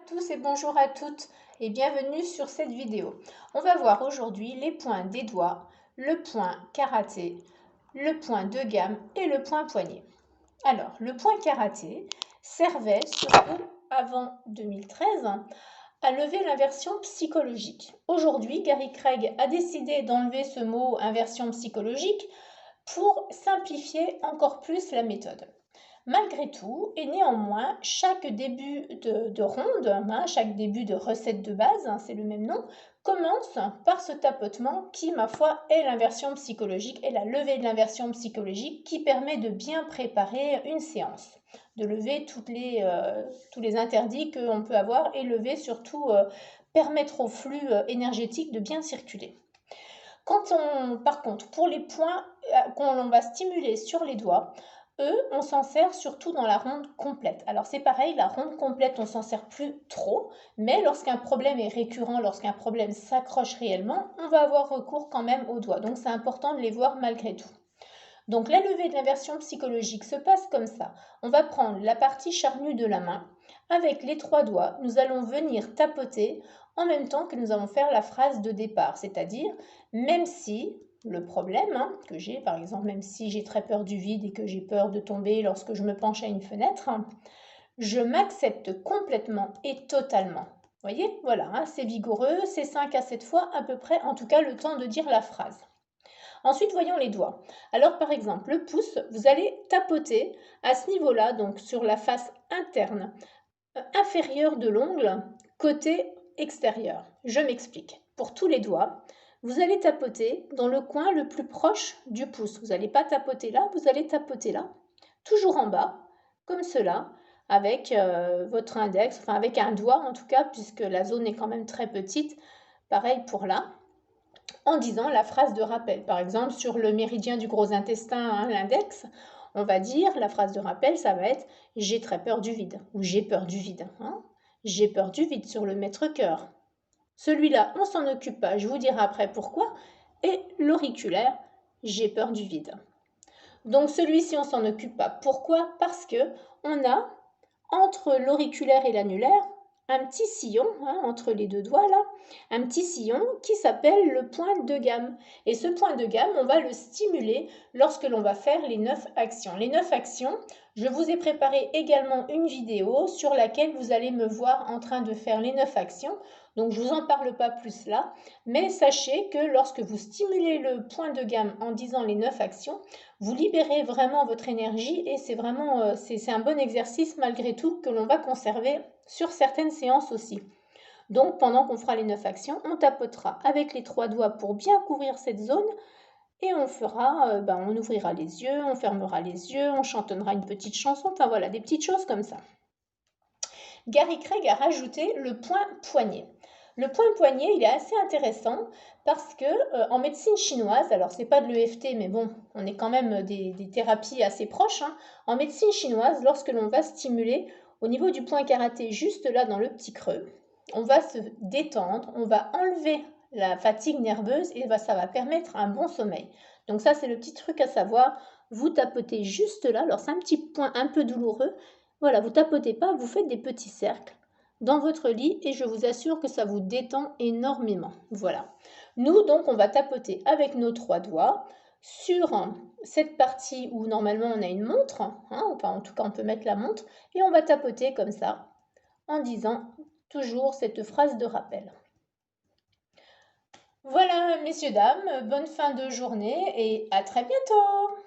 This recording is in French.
Tous et bonjour à toutes et bienvenue sur cette vidéo. On va voir aujourd'hui les points des doigts, le point karaté, le point de gamme et le point poignet. Alors, le point karaté servait surtout avant 2013 à lever l'inversion psychologique. Aujourd'hui, Gary Craig a décidé d'enlever ce mot inversion psychologique pour simplifier encore plus la méthode. Malgré tout, et néanmoins, chaque début de ronde, chaque début de recette de base, c'est le même nom, commence par ce tapotement qui, ma foi, est l'inversion psychologique et la levée de l'inversion psychologique qui permet de bien préparer une séance, de lever tous les interdits qu'on peut avoir et lever surtout, permettre au flux énergétique de bien circuler. Par contre, pour les points qu'on va stimuler sur les doigts, eux, on s'en sert surtout dans la ronde complète. Alors c'est pareil, la ronde complète, on s'en sert plus trop, mais lorsqu'un problème est récurrent, lorsqu'un problème s'accroche réellement, on va avoir recours quand même aux doigts. Donc c'est important de les voir malgré tout. Donc la levée de l'inversion psychologique se passe comme ça. On va prendre la partie charnue de la main. Avec les trois doigts, nous allons venir tapoter en même temps que nous allons faire la phrase de départ, c'est-à-dire même si le problème que j'ai, par exemple, même si j'ai très peur du vide et que j'ai peur de tomber lorsque je me penche à une fenêtre, je m'accepte complètement et totalement. Vous voyez, voilà, c'est vigoureux, c'est 5 à 7 fois à peu près, en tout cas le temps de dire la phrase. Ensuite, voyons les doigts. Alors, par exemple, le pouce, vous allez tapoter à ce niveau-là, donc sur la face interne, inférieure de l'ongle, côté extérieur. Je m'explique. Pour tous les doigts, vous allez tapoter dans le coin le plus proche du pouce. Vous n'allez pas tapoter là, vous allez tapoter là, toujours en bas, comme cela, avec votre index, enfin avec un doigt en tout cas, puisque la zone est quand même très petite. Pareil pour là, en disant la phrase de rappel. Par exemple, sur le méridien du gros intestin, l'index, on va dire, la phrase de rappel, ça va être « j'ai très peur du vide » ou « j'ai peur du vide ». J'ai peur du vide sur le maître-cœur. Celui-là, on s'en occupe pas, je vous dirai après pourquoi. Et l'auriculaire, j'ai peur du vide. Donc celui-ci, on s'en occupe pas. Pourquoi? Parce que on a, entre l'auriculaire et l'annulaire, un petit sillon, entre les deux doigts là, un petit sillon qui s'appelle le point de gamme. Et ce point de gamme, on va le stimuler lorsque l'on va faire les 9 actions. Les 9 actions, je vous ai préparé également une vidéo sur laquelle vous allez me voir en train de faire les 9 actions. Donc je ne vous en parle pas plus là, mais sachez que lorsque vous stimulez le point de gamme en disant les 9 actions, vous libérez vraiment votre énergie et c'est vraiment c'est un bon exercice malgré tout que l'on va conserver sur certaines séances aussi. Donc pendant qu'on fera les 9 actions, on tapotera avec les 3 doigts pour bien couvrir cette zone et on fera, on ouvrira les yeux, on fermera les yeux, on chantonnera une petite chanson, enfin voilà, des petites choses comme ça. Gary Craig a rajouté le point poignet. Le point poignet, il est assez intéressant parce que en médecine chinoise, alors c'est pas de l'EFT, mais bon, on est quand même des thérapies assez proches. En médecine chinoise, lorsque l'on va stimuler au niveau du point karaté, juste là dans le petit creux, on va se détendre, on va enlever la fatigue nerveuse et ça va permettre un bon sommeil. Donc ça, c'est le petit truc à savoir. Vous tapotez juste là, alors c'est un petit point un peu douloureux. Voilà, vous tapotez pas, vous faites des petits cercles dans votre lit et je vous assure que ça vous détend énormément. Voilà. Nous, donc, on va tapoter avec nos 3 doigts sur cette partie où normalement on a une montre, enfin en tout cas on peut mettre la montre, et on va tapoter comme ça en disant toujours cette phrase de rappel. Voilà, messieurs, dames, bonne fin de journée et à très bientôt!